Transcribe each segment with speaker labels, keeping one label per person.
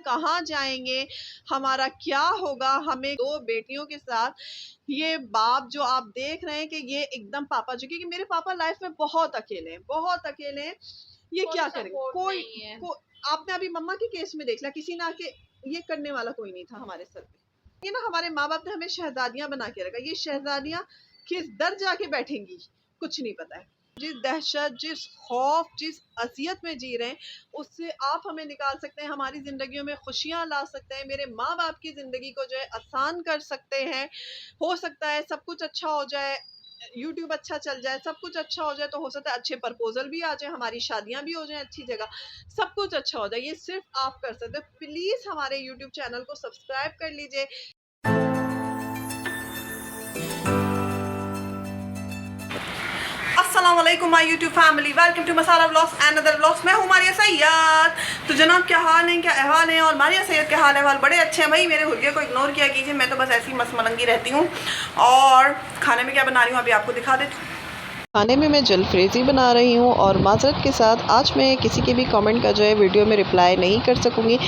Speaker 1: कहाँ जाएंगे, हमारा क्या होगा। हमें 2 बेटियों के साथ ये बाप जो आप देख रहे हैं कि ये एकदम पापा जो, क्योंकि मेरे पापा लाइफ में बहुत अकेले हैं, बहुत अकेले हैं। ये क्या करेंगे, आपने अभी मम्मा के केस में देख लिया, किसी ना के ये करने वाला कोई नहीं था हमारे सर पे। ये ना हमारे माँ बाप ने हमें शहजादियां बना के रखा। ये शहजादियां किस दर जाके बैठेंगी कुछ नहीं पता है। जिस दहशत, जिस खौफ, जिस अजियत में जी रहे हैं, उससे आप हमें निकाल सकते हैं, हमारी जिंदगियों में खुशियां ला सकते हैं, मेरे माँ बाप की जिंदगी को जो है आसान कर सकते हैं। हो सकता है सब कुछ अच्छा हो जाए, यूट्यूब अच्छा चल जाए, सब कुछ अच्छा हो जाए, तो हो सकता है अच्छे प्रपोजल भी आ जाए, हमारी शादियां भी हो जाए अच्छी जगह, सब कुछ अच्छा हो जाए। ये सिर्फ आप कर सकते हो। प्लीज हमारे यूट्यूब चैनल को सब्सक्राइब कर लीजिए। अस्सलाम वालेकुम my YouTube family, welcome to Masala vlogs and other vlogs. मैं हूँ मारिया सैयद। तो जनाब क्या हाल है, क्या अहवाल है? और मारिया सैयद के हाल अहवाल बड़े अच्छे हैं भाई। मेरे हुलिया को इग्नोर किया कीजिए, मैं तो बस ऐसी मस्त मलंगी रहती हूँ। और खाने में क्या बना रही हूँ अभी आपको दिखा देती हूँ। खाने में मैं जलफ्रेज़ी बना रही हूँ और माज़रत के साथ आज मैं किसी के भी कमेंट का जो है वीडियो में रिप्लाई नहीं कर सकूँगी।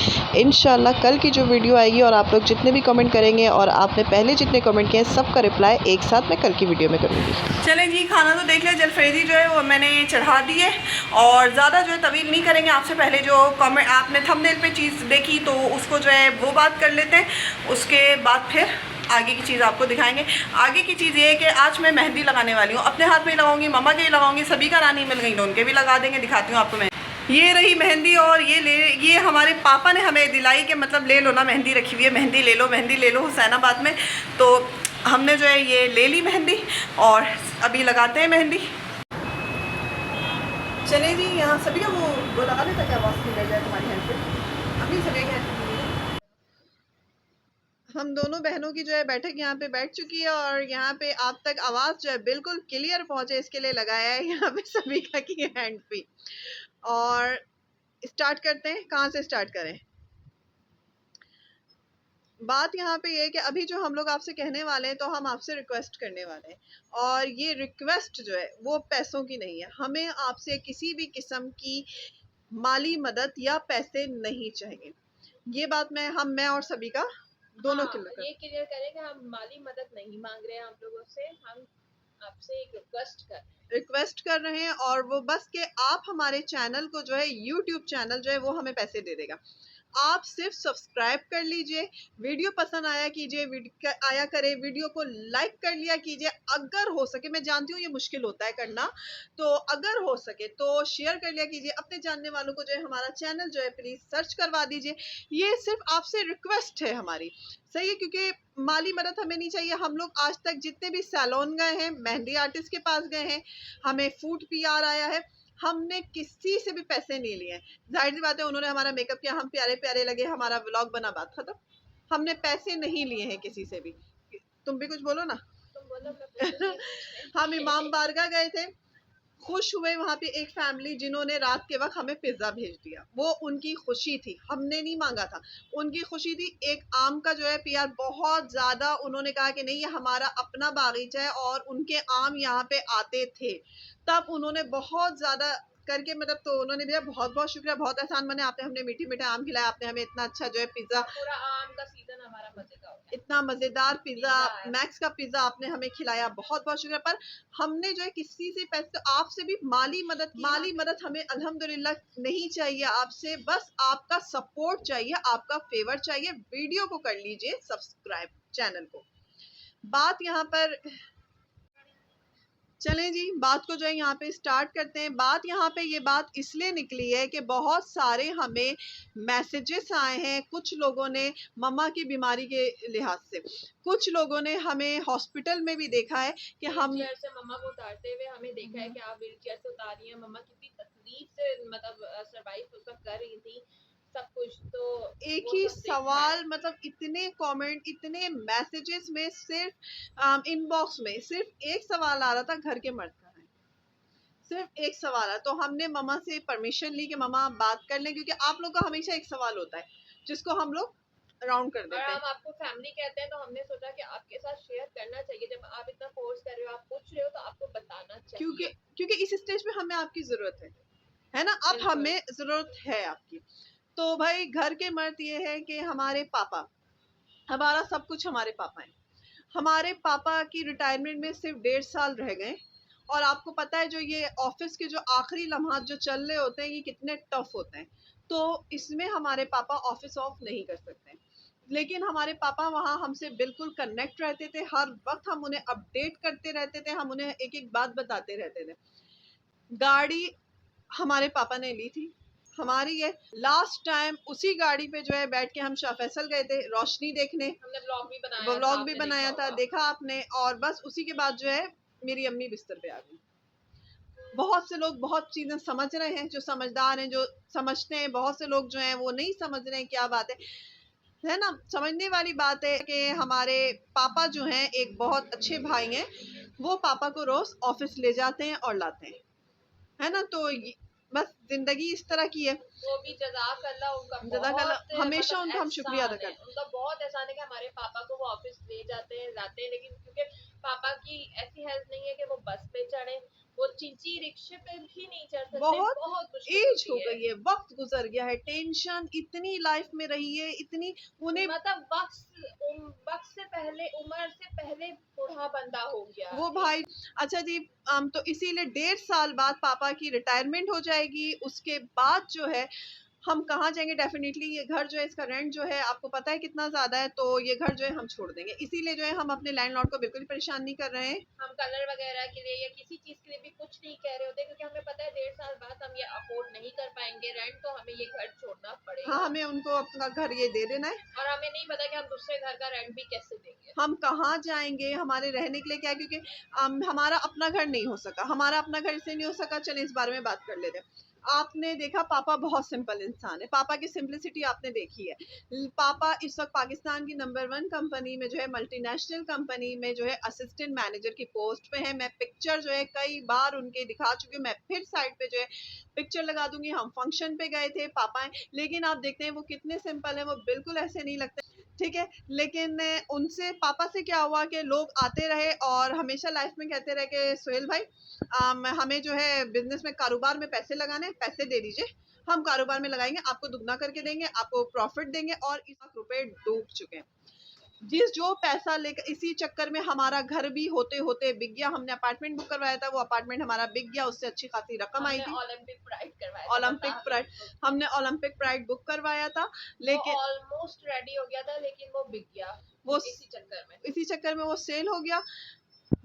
Speaker 1: इंशाल्लाह कल की जो वीडियो आएगी और आप लोग जितने भी कमेंट करेंगे और आपने पहले जितने कमेंट किए हैं सबका रिप्लाई एक साथ मैं कल की वीडियो में करूँगी। चलें जी, खाना तो देख लिया। जलफ्रेज़ी जो है वो मैंने चढ़ा दी है और ज़्यादा जो है तवील नहीं करेंगे। आपसे पहले जो कमेंट आपने थंबनेल पे चीज़ देखी तो उसको जो है वो बात कर लेते हैं, उसके बाद फिर आगे की चीज़ आपको दिखाएंगे। आगे की चीज़ ये है कि आज मैं मेहंदी लगाने वाली हूँ। अपने हाथ में ही लगाऊंगी, मम्मा के ही लगाऊंगी, सभी का रानी मिल गई तो उनके भी लगा देंगे। दिखाती हूँ आपको मैं। ये रही मेहंदी और ये हमारे पापा ने हमें दिलाई कि मतलब ले लो ना, मेहंदी रखी हुई है, मेहंदी ले लो, मेहंदी ले लो हुसैनाबाद में। तो हमने जो है ये ले ली मेहंदी और अभी लगाते हैं मेहंदी। चले जी, यहाँ सभी का वो लगा देता क्या आवाज़ की जाए तुम्हारी हैंड पे अभी सभी है। हम दोनों बहनों की जो है बैठक यहाँ पे बैठ चुकी है और यहाँ पे आप तक आवाज़ जो है बिल्कुल क्लियर पहुँचे इसके लिए लगाया है यहाँ पे सभी की हैंड पे। और स्टार्ट करते हैं, कहाँ से स्टार्ट करें? बात यहाँ पे ये है कि अभी जो हम लोग आपसे कहने वाले हैं तो हम आपसे रिक्वेस्ट करने वाले हैं, और ये रिक्वेस्ट जो है वो पैसों की नहीं है। हमें आपसे किसी भी किस्म की माली मदद या पैसे नहीं चाहिए। ये बात मैं और सभी का दोनों
Speaker 2: ये क्लियर करें कि हम माली मदद नहीं मांग रहे हैं आप लोगों से, हम आपसे एक रिक्वेस्ट
Speaker 1: कर रहे हैं और वो बस के आप हमारे चैनल को जो है यूट्यूब चैनल जो है वो हमें पैसे दे देगा। आप सिर्फ सब्सक्राइब कर लीजिए, वीडियो पसंद आया कीजिए, आया करे, वीडियो को लाइक कर लिया कीजिए। अगर हो सके, मैं जानती हूँ ये मुश्किल होता है करना, तो अगर हो सके तो शेयर कर लिया कीजिए अपने जानने वालों को, जो है हमारा चैनल जो है प्लीज सर्च करवा दीजिए। ये सिर्फ आपसे रिक्वेस्ट है हमारी, सही है? क्योंकि माली मदद हमें नहीं चाहिए। हम लोग आज तक जितने भी सैलून गए हैं, मेहंदी आर्टिस्ट के पास गए हैं, हमें फूड पीआर आया है, हमने किसी से भी पैसे नहीं लिए। जाहिर सी बात है, उन्होंने हमारा मेकअप किया, हम प्यारे प्यारे लगे, हमारा व्लॉग बना, बात खत्म। हमने पैसे नहीं लिए हैं किसी से भी। तुम भी कुछ बोलो ना।
Speaker 2: तुम बोलो
Speaker 1: हम इमाम बारगाह गए थे, खुश हुए। वहां पे एक फैमिली जिन्होंने रात के वक्त हमें पिज्जा भेज दिया, वो उनकी खुशी थी, हमने नहीं मांगा था, उनकी खुशी थी। एक आम का जो है प्यार बहुत ज्यादा, उन्होंने कहा कि नहीं ये हमारा अपना बागीचा है और उनके आम यहाँ पे आते थे, तब उन्होंने बहुत ज्यादा करके मतलब, तो उन्होंने भैया बहुत बहुत शुक्रिया, बहुत एहसान माने आपने, हमने मीठे मीठे आम खिलाया, आपने हमें इतना अच्छा जो है पिज्जा,
Speaker 2: पूरा आम का सीजन हमारा मजेदार हो गया,
Speaker 1: इतना मजेदार पिज्जा, मैक्स का पिज्जा आपने हमें खिलाया, बहुत बहुत शुक्रिया। पर हमने जो है किसी से पैसे, तो आपसे भी माली मदद हमें अल्हम्दुलिल्लाह नहीं चाहिए आपसे, बस आपका सपोर्ट चाहिए, आपका फेवर चाहिए। वीडियो को कर लीजिए सब्सक्राइब चैनल को। बात यहाँ पर चलें जी, बात को जो है यहाँ पे स्टार्ट करते हैं। बात यहाँ पे ये बात इसलिए निकली है कि बहुत सारे हमें मैसेजेस आए हैं, कुछ लोगों ने मम्मा की बीमारी के लिहाज से, कुछ लोगों ने हमें हॉस्पिटल में भी देखा है कि हम
Speaker 2: से मम्मा को उतारते हुए हमें देखा है कि आप व्हील चेयर से उतार रही हैं, मम्मा कितनी तकलीफ से मतलब सरवाइव उस वक्त कर रही थी सब कुछ। तो
Speaker 1: एक ही सवाल, मतलब इतने कमेंट, इतने मैसेजेस में सिर्फ इनबॉक्स में सिर्फ एक सवाल आ रहा था, घर के मर्द का है, सिर्फ एक सवाल है। तो हमने मम्मा से परमिशन ली कि मम्मा बात कर लें, क्योंकि आप लोग का हमेशा एक सवाल होता है जिसको हम लोग राउंड कर देते हैं।
Speaker 2: हम आपको फैमिली कहते हैं तो हमने सोचा कि आपके साथ शेयर करना चाहिए। जब आप इतना फोर्स कर रहे हो, आप पूछ रहे हो, तो आपको बताना चाहिए,
Speaker 1: क्योंकि इस स्टेज पे हमें आपकी जरूरत है ना, अब हमें जरूरत है आपकी। तो भाई घर के मर्द ये है कि हमारे पापा, हमारा सब कुछ हमारे पापा हैं। हमारे पापा की रिटायरमेंट में सिर्फ 1.5 साल रह गए, और आपको पता है जो ये ऑफिस के जो आखिरी लम्हात जो चल रहे होते हैं ये कितने टफ होते हैं, तो इसमें हमारे पापा ऑफिस ऑफ नहीं कर सकते। लेकिन हमारे पापा वहाँ हमसे बिल्कुल कनेक्ट रहते थे, हर वक्त हम उन्हें अपडेट करते रहते थे, हम उन्हें एक एक बात बताते रहते थे। गाड़ी हमारे पापा ने ली थी, हमारी है। लास्ट टाइम उसी गाड़ी पे जो है बैठ के हम शाह फैसल गए थे रोशनी देखने,
Speaker 2: हमने ब्लॉग भी बनाया था,
Speaker 1: व्लॉग भी
Speaker 2: आपने
Speaker 1: बनाया
Speaker 2: देखा
Speaker 1: था,
Speaker 2: होगा।
Speaker 1: देखा आपने। और बस उसी के बाद जो है मेरी अम्मी बिस्तर पे आ गई। बहुत से लोग बहुत चीजें समझ रहे हैं, जो समझदार हैं, जो समझते हैं। बहुत से लोग जो हैं वो नहीं समझ रहे हैं क्या बात है ना। समझने वाली बात है कि हमारे पापा जो हैं एक बहुत अच्छे भाई हैं, वो पापा को रोज ऑफिस ले जाते हैं और लाते हैं, है ना। तो बस जिंदगी इस तरह की है।
Speaker 2: वो भी जज़ाकल्लाह, उनका
Speaker 1: जज़ाकल्लाह,
Speaker 2: बहुत
Speaker 1: हमेशा
Speaker 2: मतलब
Speaker 1: उनका हम शुक्रिया अदा
Speaker 2: एहसान है,
Speaker 1: करते हैं।
Speaker 2: उनका बहुत एहसान है कि हमारे पापा को वो ऑफिस ले जाते हैं लाते हैं। लेकिन क्योंकि पापा की ऐसी हेल्थ नहीं है कि वो बस पे चढ़े, वो चिंची रिक्शे पे भी नहीं चढ़ सकते,
Speaker 1: बहुत
Speaker 2: बहुत मुश्किल
Speaker 1: एज
Speaker 2: होती
Speaker 1: हो
Speaker 2: है।
Speaker 1: गई है, वक्त गुजर गया है, टेंशन इतनी लाइफ में रही है, इतनी उन्हें
Speaker 2: मतलब वक्त से पहले, उम्र से पहले बूढ़ा बंदा हो गया।
Speaker 1: वो भाई। अच्छा जी, तो इसीलिए 1.5 साल बाद पापा की रिटायरमेंट हो जाएगी। उसके बाद जो है हम कहाँ जाएंगे। डेफिनेटली ये घर जो है इसका रेंट जो है आपको पता है कितना ज्यादा है, तो ये घर जो है हम छोड़ देंगे। इसीलिए जो है हम अपने लैंडलॉर्ड को बिल्कुल भी परेशान नहीं कर रहे हैं।
Speaker 2: हम कलर वगैरह के लिए या किसी चीज के लिए भी कुछ नहीं कह रहे होते, क्योंकि हमें पता है 1.5 साल बाद हम ये अफोर्ड नहीं कर पाएंगे रेंट, तो हमें ये घर छोड़ना
Speaker 1: हाँ,
Speaker 2: पड़ेगा।
Speaker 1: हमें उनको अपना घर ये दे देना है।
Speaker 2: और हमें नहीं पता कि हम दूसरे घर का रेंट भी कैसे देंगे।
Speaker 1: हम कहाँ जाएंगे, हमारे रहने के लिए क्या है, क्योंकि हमारा अपना घर नहीं हो सका। हमारा अपना घर इसलिए नहीं हो सका, चलिए इस बारे में बात कर लेते हैं। आपने देखा पापा बहुत सिंपल इंसान है, पापा की सिंपलिसिटी आपने देखी है। पापा इस वक्त पाकिस्तान की नंबर 1 कंपनी में जो है, मल्टीनेशनल कंपनी में जो है असिस्टेंट मैनेजर की पोस्ट पे है। मैं पिक्चर जो है कई बार उनके दिखा चुकी हूँ, मैं फिर साइड पे जो है पिक्चर लगा दूंगी। हम फंक्शन पे गए थे पापा हैं, लेकिन आप देखते हैं वो कितने सिंपल है, वो बिल्कुल ऐसे नहीं लगते, ठीक है। लेकिन उनसे पापा से क्या हुआ कि लोग आते रहे और हमेशा लाइफ में कहते रहे कि सोहेल भाई हमें जो है बिजनेस में कारोबार में पैसे लगाने, पैसे दे दीजिए, हम कारोबार में लगाएंगे, आपको दुगना करके देंगे, आपको प्रॉफिट देंगे। और 1 लाख रुपए डूब चुके हैं जिस जो पैसा लेकर। इसी चक्कर में हमारा घर भी होते होते बिक गया। हमने अपार्टमेंट बुक करवाया था, वो अपार्टमेंट हमारा बिक गया, उससे अच्छी खासी रकम आई
Speaker 2: हमने
Speaker 1: थी।
Speaker 2: ओलंपिक प्राइड करवाया था,
Speaker 1: ओलंपिक
Speaker 2: बता
Speaker 1: प्राइड,
Speaker 2: रही हूँ।
Speaker 1: हमने ओलंपिक प्राइड बुक करवाया था,
Speaker 2: वो
Speaker 1: लेकिन
Speaker 2: ऑलमोस्ट रेडी हो गया था, लेकिन वो बिक गया
Speaker 1: वो
Speaker 2: इसी चक्कर में।
Speaker 1: वो सेल हो गया।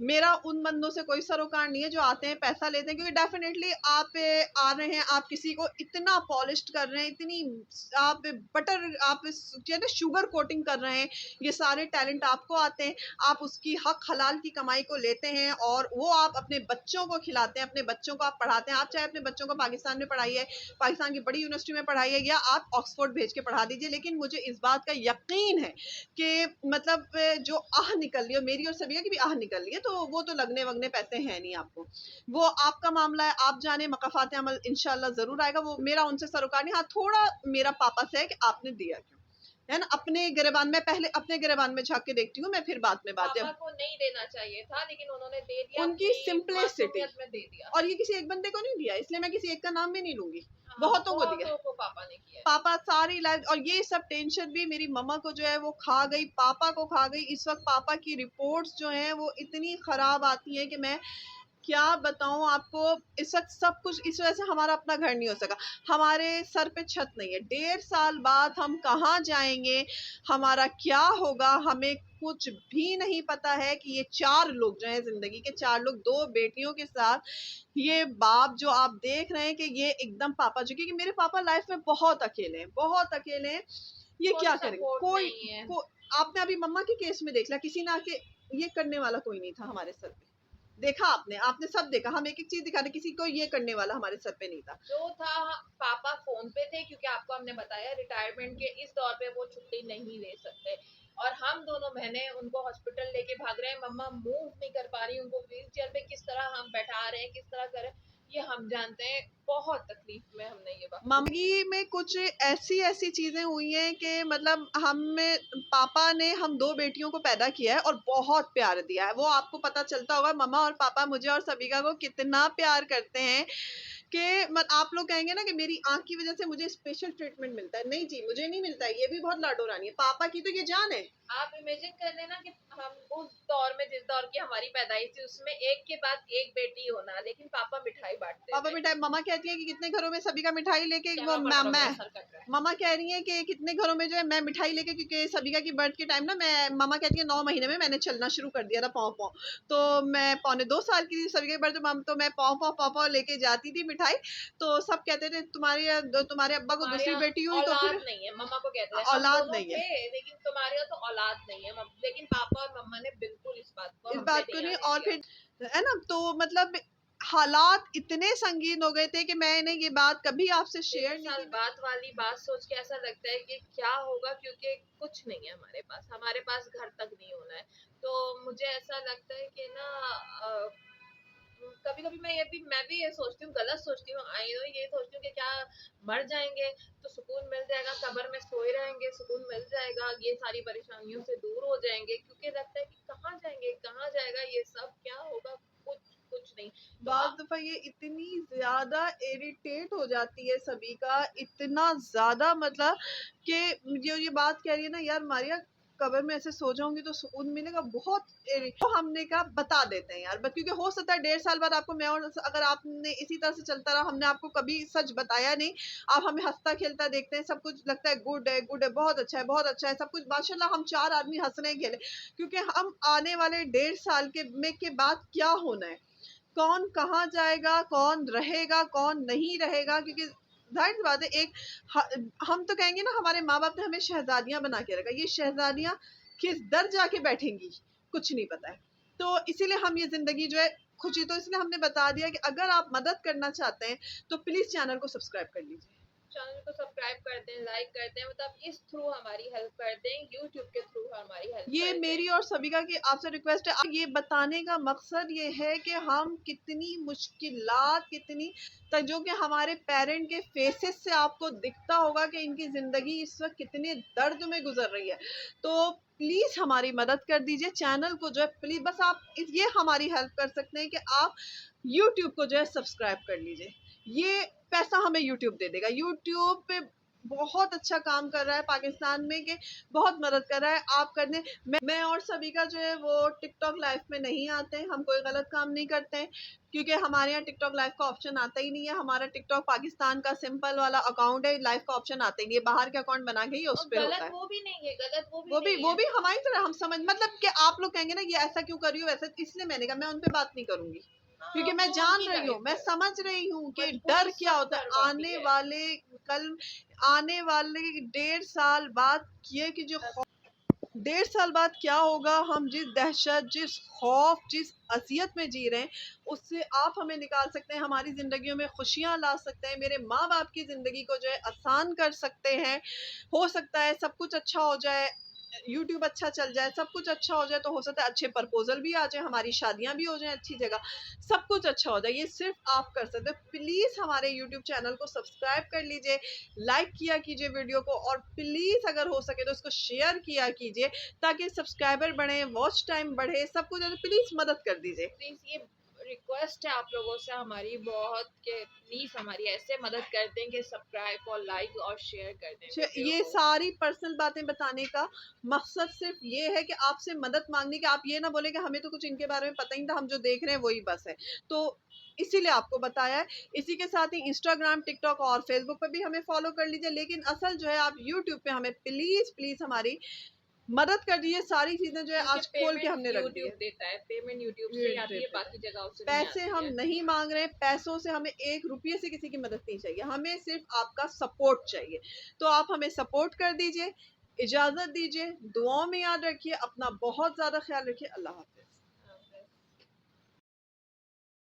Speaker 1: मेरा उन बंदों से कोई सरोकार नहीं है जो आते हैं पैसा लेते हैं, क्योंकि डेफिनेटली आप आ रहे हैं, आप किसी को इतना पॉलिश्ड कर रहे हैं, इतनी आप बटर, आप ना शुगर कोटिंग कर रहे हैं, ये सारे टैलेंट आपको आते हैं, आप उसकी हक हलाल की कमाई को लेते हैं और वो आप अपने बच्चों को खिलाते हैं, अपने बच्चों को आप पढ़ाते हैं। आप चाहे अपने बच्चों को पाकिस्तान में पढ़ाइए, पाकिस्तान की बड़ी यूनिवर्सिटी में पढ़ाइए, या आप ऑक्सफोर्ड भेज के पढ़ा दीजिए, लेकिन मुझे इस बात का यकीन है कि मतलब जो आह निकल रही है, मेरी और सबिया की भी आह निकल रही है, तो वो तो लगने वगने पैसे हैं नहीं आपको, वो आपका मामला है, आप जाने। मकाफात अमल इंशाल्लाह जरूर आएगा, वो मेरा उनसे सरोकार नहीं। हाँ, थोड़ा मेरा पापा से है कि आपने दिया क्यों, है ना। अपने गिरबान में, पहले अपने गिरबान में झांक के देखती हूँ मैं, फिर बाद में बात
Speaker 2: पापा
Speaker 1: है।
Speaker 2: को नहीं देना चाहिए था, लेकिन उन्होंने दे दिया,
Speaker 1: उनकी
Speaker 2: अपनी
Speaker 1: सिंपलिसिटी,
Speaker 2: मासूमियत में दे दिया।
Speaker 1: और ये किसी एक बंदे को नहीं दिया, इसलिए मैं किसी एक का नाम भी नहीं लूंगी,
Speaker 2: हाँ,
Speaker 1: बहुतों को दिया।
Speaker 2: बहुतों को पापा ने किया है।
Speaker 1: पापा सारी लाइफ, और ये सब टेंशन भी मेरी मम्मा को जो है वो खा गई, पापा को खा गई। इस वक्त पापा की रिपोर्ट्स जो हैं वो इतनी खराब आती हैं कि मैं क्या बताऊं आपको। इस वक्त सब कुछ इस वजह से हमारा अपना घर नहीं हो सका, हमारे सर पे छत नहीं है। 1.5 साल बाद हम कहाँ जाएंगे, हमारा क्या होगा, हमें कुछ भी नहीं पता है। कि ये 4 लोग जो हैं, जिंदगी के 4 लोग, 2 बेटियों के साथ, ये बाप जो आप देख रहे हैं कि ये एकदम पापा जो, क्योंकि मेरे पापा लाइफ में बहुत अकेले हैं, बहुत अकेले हैं। ये
Speaker 2: कोई
Speaker 1: क्या करेंगे,
Speaker 2: सपोर्ट
Speaker 1: कोई
Speaker 2: नहीं है।
Speaker 1: आपने अभी मम्मा के केस में देख लिया, किसी ना के ये करने वाला कोई नहीं था हमारे सर पे। देखा आपने, आपने सब देखा, हम एक एक चीज दिखा रहे, किसी को ये करने वाला हमारे सर पे नहीं था।
Speaker 2: जो था, पापा फोन पे थे, क्योंकि आपको हमने बताया रिटायरमेंट के इस दौर पे वो छुट्टी नहीं ले सकते, और हम दोनों बहनें उनको हॉस्पिटल लेके भाग रहे हैं। मम्मा मूव नहीं कर पा रही, उनको व्हील चेयर पे किस तरह हम बैठा रहे हैं, किस तरह कर रहे हैं, ये हम जानते हैं। बहुत तकलीफ में हमने ये वक्त
Speaker 1: मम्मी में कुछ ऐसी ऐसी चीजें हुई हैं कि मतलब पापा ने हम 2 बेटियों को पैदा किया है और बहुत प्यार दिया है। वो आपको पता चलता होगा, मम्मा और पापा मुझे और सबिका को कितना प्यार करते हैं कि आप लोग कहेंगे ना कि मेरी आंख की वजह से मुझे स्पेशल ट्रीटमेंट मिलता है। नहीं जी, मुझे नहीं मिलता है, ये भी बहुत लाडो रानी है। पापा की तो ये जान है।
Speaker 2: आप इमेजिन कर लेना कि हम उस दौर में, जिस दौर की हमारी पैदाइश थी, उसमें एक के बाद एक बेटी होना, लेकिन पापा मिठाई बांटते
Speaker 1: पापा
Speaker 2: थे।
Speaker 1: मिठाई, मम्मा कहती है कि कितने घरों में सभी का मिठाई लेके वो
Speaker 2: कैमरा पकड़ो,
Speaker 1: मैं
Speaker 2: मेरा सर कट रहा है।
Speaker 1: मम्मा कह रही है कि कितने घरों में जो है मैं मिठाई लेके, क्योंकि सबिका की बर्थ के टाइम ना मैं, मम्मा कहती है 9 महीने में मैंने चलना शुरू कर दिया था पाँव पाँव। तो मैं पौने 2 साल की थी सबिका की बर्थ, तो मैं पाँव पाँव लेके जाती थी मिठाई। तो सब कहते थे तुम्हारे अब्बा को
Speaker 2: तुम्हारे
Speaker 1: दूसरी
Speaker 2: यहाँ
Speaker 1: बेटी हुई तो
Speaker 2: औलाद
Speaker 1: फिर
Speaker 2: नहीं है, मम्मा को कहते थे। हम
Speaker 1: औलाद
Speaker 2: दोनों
Speaker 1: नहीं है।
Speaker 2: थे, लेकिन तुम्हारे यहाँ तो औलाद नहीं है। लेकिन पापा और मम्मा ने बिल्कुल इस बात को
Speaker 1: इस
Speaker 2: हम पे
Speaker 1: बात को
Speaker 2: नहीं
Speaker 1: नहीं,
Speaker 2: आने
Speaker 1: और
Speaker 2: दिया।
Speaker 1: फिर है ना, तो मतलब हालात इतने संगीन हो गए थे कि मैंने ये बात कभी आपसे शेयर
Speaker 2: डेढ़
Speaker 1: नहीं
Speaker 2: साल
Speaker 1: की।
Speaker 2: बाद वाली बात सोच के ऐसा लगता है कि क्या होगा, क्योंकि कुछ नहीं है हमारे पास घर तक नहीं होना है। तो मुझे ऐसा लगता है कि ना, कभी कभी मैं भी ये सोचती हूँ, गलत सोचती हूँ, आई नो, ये सोचती हूँ कि क्या मर जाएंगे तो सुकून मिल जाएगा, कब्र में सोए रहेंगे सुकून मिल जाएगा, ये सारी परेशानियों से दूर हो जाएंगे। क्योंकि लगता है कि कहाँ जाएंगे, कहाँ जाएगा ये सब, क्या होगा, कुछ कुछ नहीं। तो
Speaker 1: बाज़ दफ़ा ये इतनी ज़्यादा इरिटेट हो जाती है सभी का, इतना ज़्यादा मतलब कि जो ये बात कह रही है ना यार मारिया, कब्र में ऐसे सो जाऊंगी तो सुकून मिलेगा, बहुत तो हमने कहा बता देते हैं यार, क्योंकि हो सकता है 1.5 साल बाद आपको मैं, और अगर आपने इसी तरह से चलता रहा, हमने आपको कभी सच बताया नहीं, आप हमें हंसता खेलता देखते हैं, सब कुछ लगता है गुड है गुड है, बहुत अच्छा है बहुत अच्छा है, सब कुछ माशाल्लाह, हम 4 आदमी हंस रहे हैं खेले, क्योंकि हम आने वाले 1.5 साल के बाद क्या होना है, कौन कहाँ जाएगा, कौन रहेगा, कौन नहीं रहेगा, क्योंकि जाहिर सी बात है, हम तो कहेंगे ना हमारे माँ बाप ने हमें शहजादियां बना के रखा, ये शहजादियां किस दर जाके बैठेंगी कुछ नहीं पता है। तो इसीलिए हम ये जिंदगी जो है खुशी, तो इसलिए हमने बता दिया कि अगर आप मदद करना चाहते हैं तो प्लीज चैनल को सब्सक्राइब कर लीजिए।
Speaker 2: चैनल को सब्सक्राइब कर दें, लाइक कर दें, मतलब इस थ्रू हमारी हेल्प कर दें, यूट्यूब के थ्रू हमारी हेल्प
Speaker 1: ये
Speaker 2: कर दें।
Speaker 1: मेरी और सबिका की आपसे रिक्वेस्ट है। ये बताने का मकसद ये है कि हम कितनी मुश्किलात, कितनी जो कि हमारे पेरेंट के फेसेस से आपको दिखता होगा कि इनकी ज़िंदगी इस वक्त कितने दर्द में गुजर रही है। तो प्लीज़ हमारी मदद कर दीजिए, चैनल को जो है प्लीज़, बस आप ये हमारी हेल्प कर सकते हैं कि आप यूट्यूब को जो है सब्सक्राइब कर लीजिए। ये पैसा हमें यूट्यूब दे देगा। यूट्यूब पे बहुत अच्छा काम कर रहा है पाकिस्तान में, कि बहुत मदद कर रहा है। आप करने, मैं और सभी का जो है वो टिकटॉक लाइव में नहीं आते हैं, हम कोई गलत काम नहीं करते हैं, क्योंकि हमारे यहाँ टिकटॉक लाइव का ऑप्शन आता ही नहीं है। हमारा टिकटॉक पाकिस्तान का सिंपल वाला अकाउंट है, लाइव का ऑप्शन आता ही नहीं है, बाहर के अकाउंट बना के ही उस
Speaker 2: और
Speaker 1: पे होता
Speaker 2: गलत
Speaker 1: है।
Speaker 2: वो भी नहीं है, गलत वो भी
Speaker 1: वो
Speaker 2: नहीं है।
Speaker 1: भी हमारी तरह, हम समझ, मतलब कि आप लोग कहेंगे ना ये ऐसा क्यों कर रही हो वैसा, इसलिए मैंने कहा मैं उन पे बात नहीं करूंगी, क्योंकि
Speaker 2: हाँ,
Speaker 1: मैं
Speaker 2: वो
Speaker 1: जान
Speaker 2: उनकी
Speaker 1: रही हूँ,
Speaker 2: लाइफ
Speaker 1: मैं
Speaker 2: है,
Speaker 1: समझ रही हूँ कि
Speaker 2: मजबूरी
Speaker 1: डर क्या
Speaker 2: सब
Speaker 1: होता है
Speaker 2: करवाती है।
Speaker 1: कल आने वाले 1.5 साल बाद, ये कि जो 1.5 साल बाद क्या होगा, हम जिस दहशत, जिस खौफ, जिस अजियत में जी रहे हैं, उससे आप हमें निकाल सकते हैं, हमारी ज़िंदगियों में खुशियाँ ला सकते हैं, मेरे माँ बाप की ज़िंदगी को जो है आसान कर सकते हैं। हो सकता है सब कुछ अच्छा हो जाए, यूट्यूब अच्छा चल जाए, सब कुछ अच्छा हो जाए, तो हो सकता है अच्छे प्रपोजल भी आ जाए, हमारी शादियां भी हो जाएं अच्छी जगह, सब कुछ अच्छा हो जाए। ये सिर्फ आप कर सकते हो। प्लीज़ हमारे यूट्यूब चैनल को सब्सक्राइब कर लीजिए, लाइक किया कीजिए वीडियो को, और प्लीज़ अगर हो सके तो इसको शेयर किया कीजिए, ताकि सब्सक्राइबर बढ़े, वॉच टाइम बढ़े, सब कुछ। प्लीज़ मदद कर दीजिए।
Speaker 2: प्लीज ये रिक्वेस्ट है आप लोगों से हमारी बहुत, कि प्लीज हमारी ऐसे मदद कर दें कि सब्सक्राइब और लाइक और शेयर कर दें वीडियो
Speaker 1: ये
Speaker 2: को।
Speaker 1: सारी पर्सनल बातें बताने का मकसद सिर्फ ये है कि आपसे मदद मांगने की, आप ये ना बोले कि हमें तो कुछ इनके बारे में पता ही नहीं था, हम जो देख रहे हैं वही बस है। तो इसीलिए आपको बताया है। इसी के साथ ही इंस्टाग्राम, टिकटॉक और फेसबुक पे भी हमें फॉलो कर लीजिए, लेकिन असल जो है आप यूट्यूब पे हमें प्लीज हमारी मदद कर दीजिए। सारी चीजें जो है
Speaker 2: क्योंकि
Speaker 1: आज खोल के
Speaker 2: पेमेंट
Speaker 1: हमने रख दी
Speaker 2: यूट्यूब
Speaker 1: है।
Speaker 2: देता है, पेमेंट यूट्यूब से ही आती है, बाकी जगहों से नहीं
Speaker 1: पैसे
Speaker 2: आती
Speaker 1: हम
Speaker 2: है।
Speaker 1: नहीं मांग रहे हैं, पैसों से हमें 1 रुपये से किसी की मदद नहीं चाहिए, हमें सिर्फ आपका सपोर्ट चाहिए। तो आप हमें सपोर्ट कर दीजिए, इजाज़त दीजिए, दुआओं में याद रखिए, अपना बहुत ज़्यादा ख्याल रखिए। अल्लाह हाफ़िज़।